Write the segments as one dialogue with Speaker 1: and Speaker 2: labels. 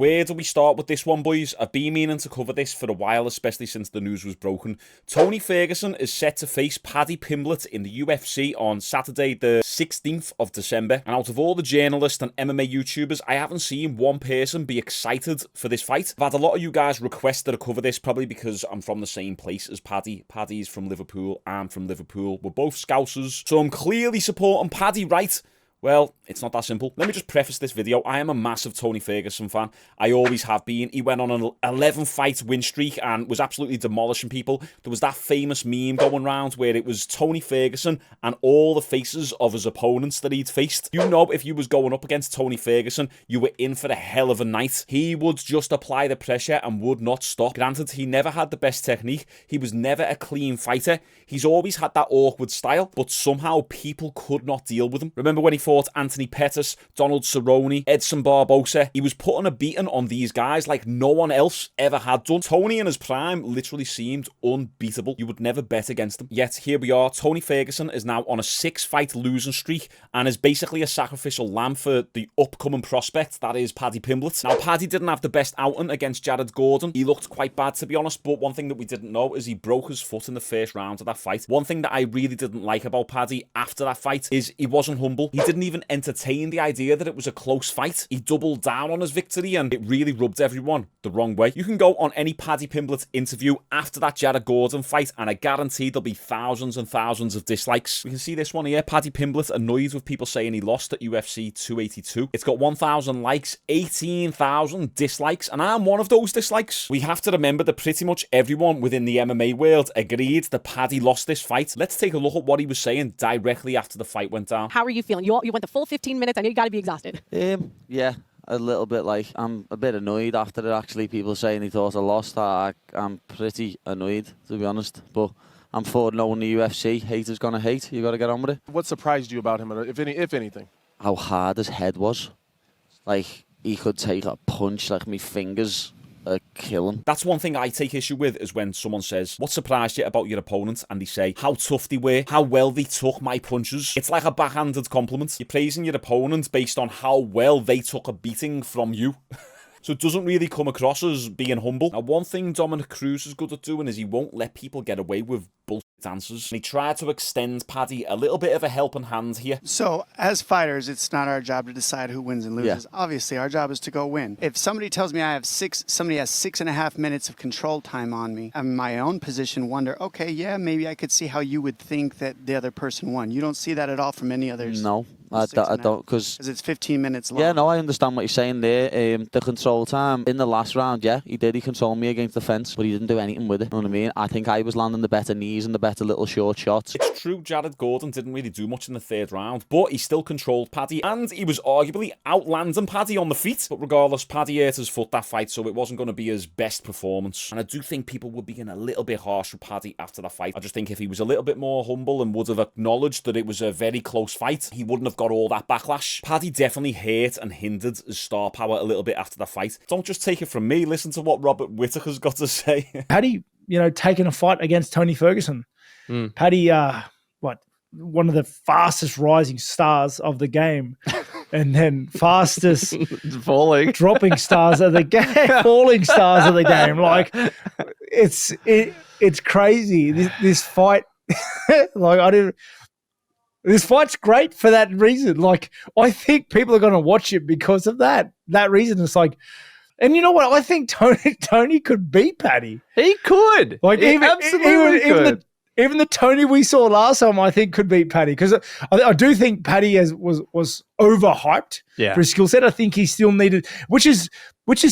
Speaker 1: Where do we start with this one, boys? I've been meaning to cover this for a while, especially since the news was broken. Tony Ferguson is set to face Paddy Pimblett in the UFC on Saturday, the 16th of December. And out of all the journalists and MMA YouTubers, I haven't seen one person be excited for this fight. I've had a lot of you guys request that I cover this, probably because I'm from the same place as Paddy. Paddy's from Liverpool, I'm from Liverpool. We're both Scousers, so I'm clearly supporting Paddy, right? Well, it's not that simple. Let me just preface this video. I am a massive Tony Ferguson fan. I always have been. He went on an 11-fight win streak and was absolutely demolishing people. There was that famous meme going around where it was Tony Ferguson and all the faces of his opponents that he'd faced. You know, if you was going up against Tony Ferguson, you were in for a hell of a night. He would just apply the pressure and would not stop. Granted, he never had the best technique. He was never a clean fighter. He's always had that awkward style, but somehow people could not deal with him. Remember when he fought Anthony Pettis, Donald Cerrone, Edson Barbosa? He was putting a beating on these guys like no one else ever had done. Tony in his prime literally seemed unbeatable. You would never bet against him. Yet here we are. Tony Ferguson is now on a 6-fight losing streak and is basically a sacrificial lamb for the upcoming prospect, that is Paddy Pimblett. Now, Paddy didn't have the best outing against Jared Gordon. He looked quite bad, to be honest, but one thing that we didn't know is he broke his foot in the first round of that fight. One thing that I really didn't like about Paddy after that fight is he wasn't humble. He didn't even entertain the idea that it was a close fight. He doubled down on his victory and it really rubbed everyone the wrong way. You can go on any Paddy Pimblett interview after that Jared Gordon fight and I guarantee there'll be thousands and thousands of dislikes. We can see this one here. Paddy Pimblett annoyed with people saying he lost at UFC 282. It's got 1,000 likes, 18,000 dislikes, and I'm one of those dislikes. We have to remember that pretty much everyone within the MMA world agreed that Paddy lost this fight. Let's take a look at what he was saying directly after the fight went down.
Speaker 2: How are you feeling? You went the full 15 minutes. I know you got to be exhausted.
Speaker 3: Yeah, a little bit. Like, I'm a bit annoyed after it, actually. People saying he thought I lost. I'm pretty annoyed, to be honest. But I'm for knowing the UFC. Haters gonna hate. You got to get on with it.
Speaker 4: What surprised you about him, if anything?
Speaker 3: How hard his head was. Like, he could take a punch, like, me fingers kill him.
Speaker 1: That's one thing I take issue with, is when someone says, what surprised you about your opponent? And they say how tough they were, how well they took my punches. It's like a backhanded compliment. You're praising your opponent based on how well they took a beating from you. So it doesn't really come across as being humble. Now, one thing Dominic Cruz is good at doing is he won't let people get away with bullshit answers. And he tried to extend Paddy a little bit of a helping hand here.
Speaker 5: So, as fighters, it's not our job to decide who wins and loses.
Speaker 3: Yeah.
Speaker 5: Obviously, our job is to go win. If somebody tells me somebody has 6.5 minutes of control time on me, I'm in my own position, wonder, okay, yeah, maybe I could see how you would think that the other person won. You don't see that at all from any others?
Speaker 3: No. I don't, because
Speaker 5: it's 15 minutes long.
Speaker 3: Yeah, no, I understand what you're saying there. The control time in the last round, yeah, he did. He controlled me against the fence, but he didn't do anything with it. You know what I mean? I think I was landing the better knees and the better little short shots.
Speaker 1: It's true, Jared Gordon didn't really do much in the third round, but he still controlled Paddy, and he was arguably outlanding Paddy on the feet. But regardless, Paddy hurt his foot that fight, so it wasn't going to be his best performance. And I do think people would be getting a little bit harsh with Paddy after that fight. I just think if he was a little bit more humble and would have acknowledged that it was a very close fight, he wouldn't have got all that backlash. Paddy definitely hurt and hindered his star power a little bit after the fight. Don't just take it from me. Listen to what Robert Whittaker's got to say.
Speaker 6: Paddy, taking a fight against Tony Ferguson. Paddy, one of the fastest rising stars of the game, and then fastest dropping stars of the game, falling stars of the game. Like, it's crazy. This fight, This fight's great for that reason. Like, I think people are going to watch it because of that reason. It's like, and you know what? I think Tony could beat Paddy.
Speaker 7: He could.
Speaker 6: Like,
Speaker 7: he absolutely could.
Speaker 6: Even the Tony we saw last time, I think, could beat Paddy, because I do think Paddy was overhyped for his skill set. I think he still needed, which is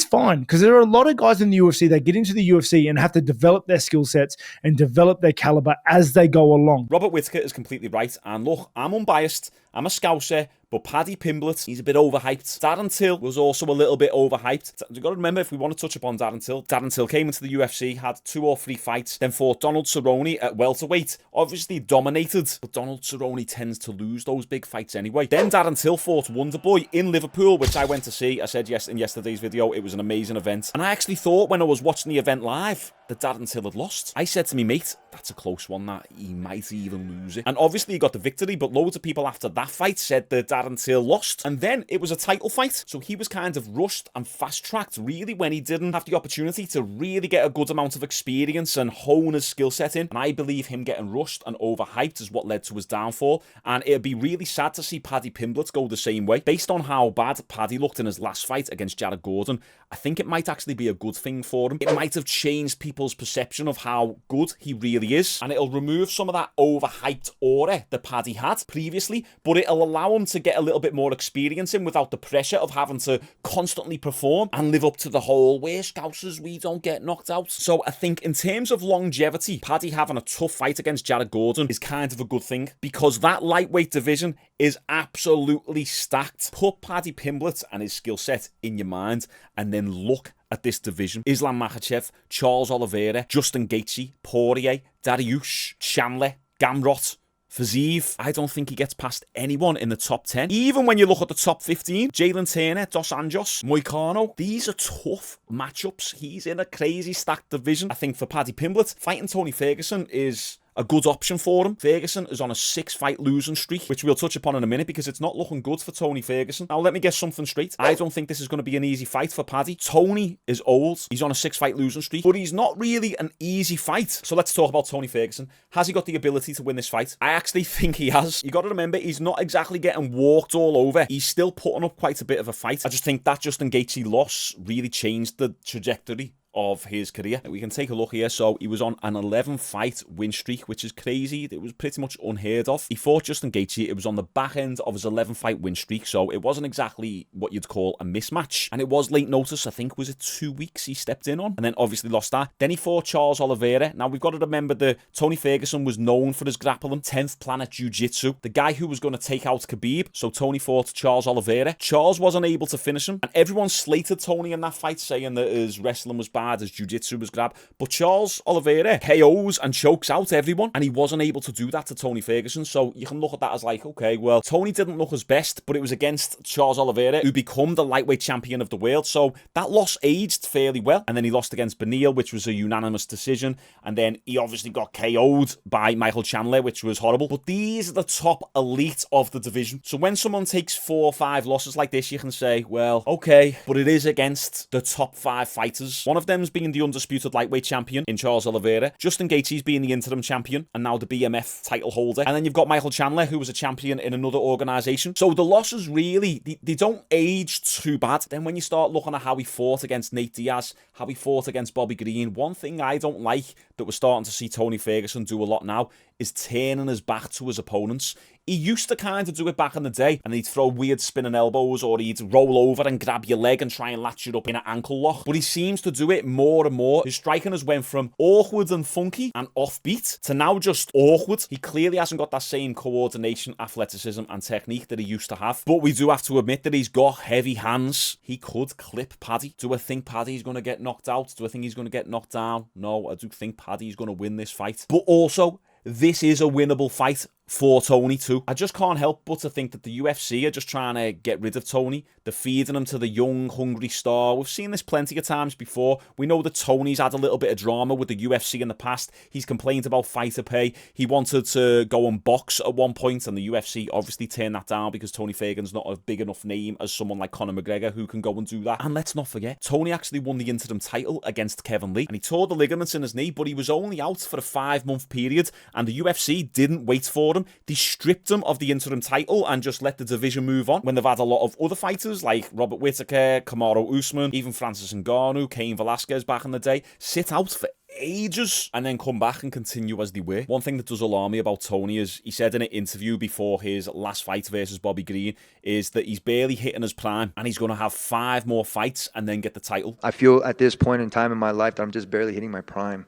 Speaker 6: fine, because there are a lot of guys in the UFC that get into the UFC and have to develop their skill sets and develop their caliber as they go along.
Speaker 1: Robert Whittaker is completely right, and look, I'm unbiased. I'm a Scouser, but Paddy Pimblett, he's a bit overhyped. Darren Till was also a little bit overhyped. You've got to remember, if we want to touch upon Darren Till came into the UFC, had 2 or 3 fights, then fought Donald Cerrone at welterweight. Obviously dominated, but Donald Cerrone tends to lose those big fights anyway. Then Darren Till fought Wonderboy in Liverpool, which I went to see. I said yes in yesterday's video, it was an amazing event. And I actually thought when I was watching the event live, that Darren Till had lost. I said to me, mate, that's a close one, that he might even lose it. And obviously he got the victory, but loads of people after that fight said that Darren Till lost. And then it was a title fight, so he was kind of rushed and fast-tracked, really, when he didn't have the opportunity to really get a good amount of experience and hone his skill set in. And I believe him getting rushed and overhyped is what led to his downfall. And it'd be really sad to see Paddy Pimblett go the same way. Based on how bad Paddy looked in his last fight against Jared Gordon, I think it might actually be a good thing for him. It might have changed people's perception of how good he really is, and it'll remove some of that overhyped aura that Paddy had previously, but it'll allow him to get a little bit more experience in without the pressure of having to constantly perform and live up to the whole "we're Scousers, we don't get knocked out." So I think in terms of longevity, Paddy having a tough fight against Jared Gordon is kind of a good thing, because that lightweight division is absolutely stacked. Put Paddy Pimblett and his skill set in your mind, and then look at this division. Islam Makhachev, Charles Oliveira, Justin Gaethje, Poirier, Dariush, Chandler, Gamrot, Fiziev. I don't think he gets past anyone in the top 10. Even when you look at the top 15, Jalen Turner, Dos Anjos, Moicano, these are tough matchups. He's in a crazy stacked division. I think for Paddy Pimblett, fighting Tony Ferguson is a good option for him. Ferguson is on a 6-fight losing streak, which we'll touch upon in a minute, because it's not looking good for Tony Ferguson. Now, let me get something straight. I don't think this is going to be an easy fight for Paddy. Tony is old. He's on a 6-fight losing streak, but he's not really an easy fight. So let's talk about Tony Ferguson. Has he got the ability to win this fight? I actually think he has. You got to remember, he's not exactly getting walked all over. He's still putting up quite a bit of a fight. I just think that Justin Gaethje loss really changed the trajectory of his career. We can take a look here. So he was on an 11-fight win streak, which is crazy. It was pretty much unheard of. He fought Justin Gaethje. It was on the back end of his 11-fight win streak, so it wasn't exactly what you'd call a mismatch. And it was late notice. I think, was it 2 weeks he stepped in on? And then obviously lost that. Then he fought Charles Oliveira. Now, we've got to remember that Tony Ferguson was known for his grappling. 10th Planet Jiu-Jitsu. The guy who was going to take out Khabib. So Tony fought Charles Oliveira. Charles wasn't able to finish him. And everyone slated Tony in that fight, saying that his wrestling was bad, his jiu-jitsu was grab. But Charles Oliveira KOs and chokes out everyone, and he wasn't able to do that to Tony Ferguson. So you can look at that as like, okay, well, Tony didn't look his best, but it was against Charles Oliveira, who became the lightweight champion of the world. So that loss aged fairly well. And then he lost against Beneil, which was a unanimous decision. And then he obviously got KO'd by Michael Chandler, which was horrible. But these are the top elite of the division. So when someone takes 4 or 5 losses like this, you can say, well, okay, but it is against the top 5 fighters. One of them's being the undisputed lightweight champion in Charles Oliveira. Justin Gaethje's being the interim champion and now the BMF title holder. And then you've got Michael Chandler, who was a champion in another organisation. So the losses really, they don't age too bad. Then when you start looking at how he fought against Nate Diaz, how he fought against Bobby Green, one thing I don't like that we're starting to see Tony Ferguson do a lot now is turning his back to his opponents. He used to kind of do it back in the day, and he'd throw weird spinning elbows, or he'd roll over and grab your leg and try and latch you up in an ankle lock. But he seems to do it more and more. His striking has went from awkward and funky and offbeat to now just awkward. He clearly hasn't got that same coordination, athleticism and technique that he used to have. But we do have to admit that he's got heavy hands. He could clip Paddy. Do I think Paddy's going to get knocked out? Do I think he's going to get knocked down? No, I do think Paddy's going to win this fight. But also, this is a winnable fight for Tony too. I just can't help but to think that the UFC are just trying to get rid of Tony. They're feeding him to the young, hungry star. We've seen this plenty of times before. We know that Tony's had a little bit of drama with the UFC in the past. He's complained about fighter pay. He wanted to go and box at one point, and the UFC obviously turned that down because Tony Ferguson's not a big enough name as someone like Conor McGregor who can go and do that. And let's not forget, Tony actually won the interim title against Kevin Lee, and he tore the ligaments in his knee, but he was only out for a 5-month period, and the UFC didn't wait for him. They stripped him of the interim title and just let the division move on, when they've had a lot of other fighters like Robert Whittaker, Kamaru Usman, even Francis Ngannou, Cain Velasquez back in the day, sit out for ages and then come back and continue as they were. One thing that does alarm me about Tony is, he said in an interview before his last fight versus Bobby Green, is that he's barely hitting his prime and he's going to have 5 more fights and then get the title.
Speaker 8: I feel at this point in time in my life that I'm just barely hitting my prime,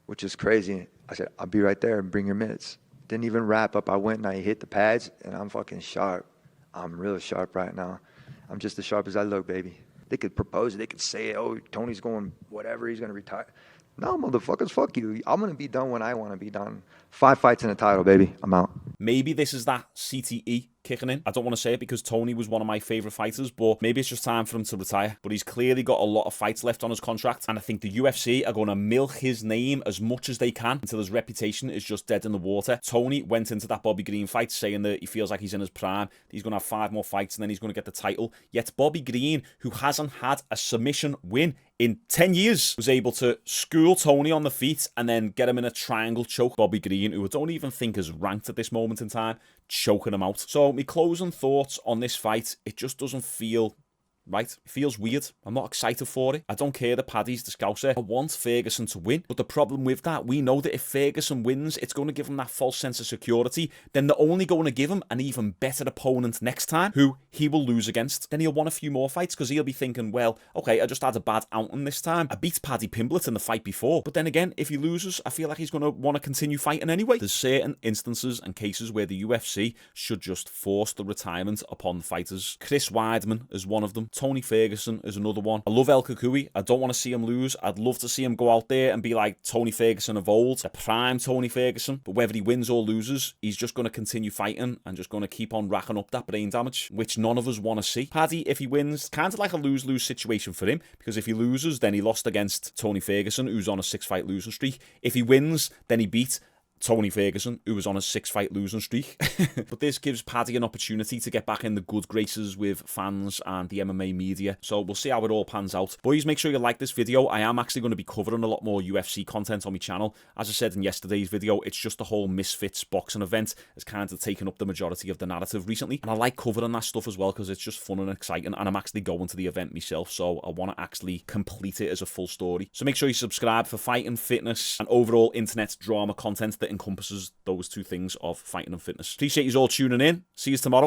Speaker 8: which is crazy. I said, I'll be right there and bring your minutes. Didn't even wrap up. I went and I hit the pads, and I'm fucking sharp. I'm real sharp right now. I'm just as sharp as I look, baby. They could propose it. They could say, oh, Tony's going whatever. He's going to retire. No, motherfuckers, fuck you. I'm going to be done when I want to be done. 5 fights in a title, baby. I'm out.
Speaker 1: Maybe this is that CTE kicking in. I don't want to say it because Tony was one of my favourite fighters, but maybe it's just time for him to retire. But he's clearly got a lot of fights left on his contract, and I think the UFC are going to milk his name as much as they can until his reputation is just dead in the water. Tony went into that Bobby Green fight saying that he feels like he's in his prime, he's going to have 5 more fights and then he's going to get the title. Yet Bobby Green, who hasn't had a submission win in 10 years, was able to school Tony on the feet and then get him in a triangle choke. Bobby Green, who I don't even think is ranked at this moment in time, choking him out. So my closing thoughts on this fight, it just doesn't feel right. It feels weird. I'm not excited for it. I don't care that Paddy's the Scouser. I want Ferguson to win. But the problem with that, we know that if Ferguson wins, it's going to give him that false sense of security. Then they're only going to give him an even better opponent next time, who he will lose against. Then he'll want a few more fights because he'll be thinking, well, okay, I just had a bad outing this time. I beat Paddy Pimblett in the fight before. But then again, if he loses, I feel like he's going to want to continue fighting anyway. There's certain instances and cases where the UFC should just force the retirement upon the fighters. Chris Weidman is one of them. Tony Ferguson is another one. I love El Kukui. I don't want to see him lose. I'd love to see him go out there and be like Tony Ferguson of old, the prime Tony Ferguson. But whether he wins or loses, he's just going to continue fighting and just going to keep on racking up that brain damage, which none of us want to see. Paddy, if he wins, kind of like a lose-lose situation for him, because if he loses, then he lost against Tony Ferguson, who's on a 6-fight losing streak. If he wins, then he beat Tony Ferguson, who was on a 6-fight losing streak. But this gives Paddy an opportunity to get back in the good graces with fans and the MMA media. So we'll see how it all pans out. Boys, make sure you like this video. I am actually going to be covering a lot more UFC content on my channel. As I said in yesterday's video, it's just the whole Misfits boxing event has kind of taken up the majority of the narrative recently. And I like covering that stuff as well because it's just fun and exciting. And I'm actually going to the event myself, so I want to actually complete it as a full story. So make sure you subscribe for fighting, fitness, and overall internet drama content that encompasses those two things of fighting and fitness. Appreciate you all tuning in. See you tomorrow.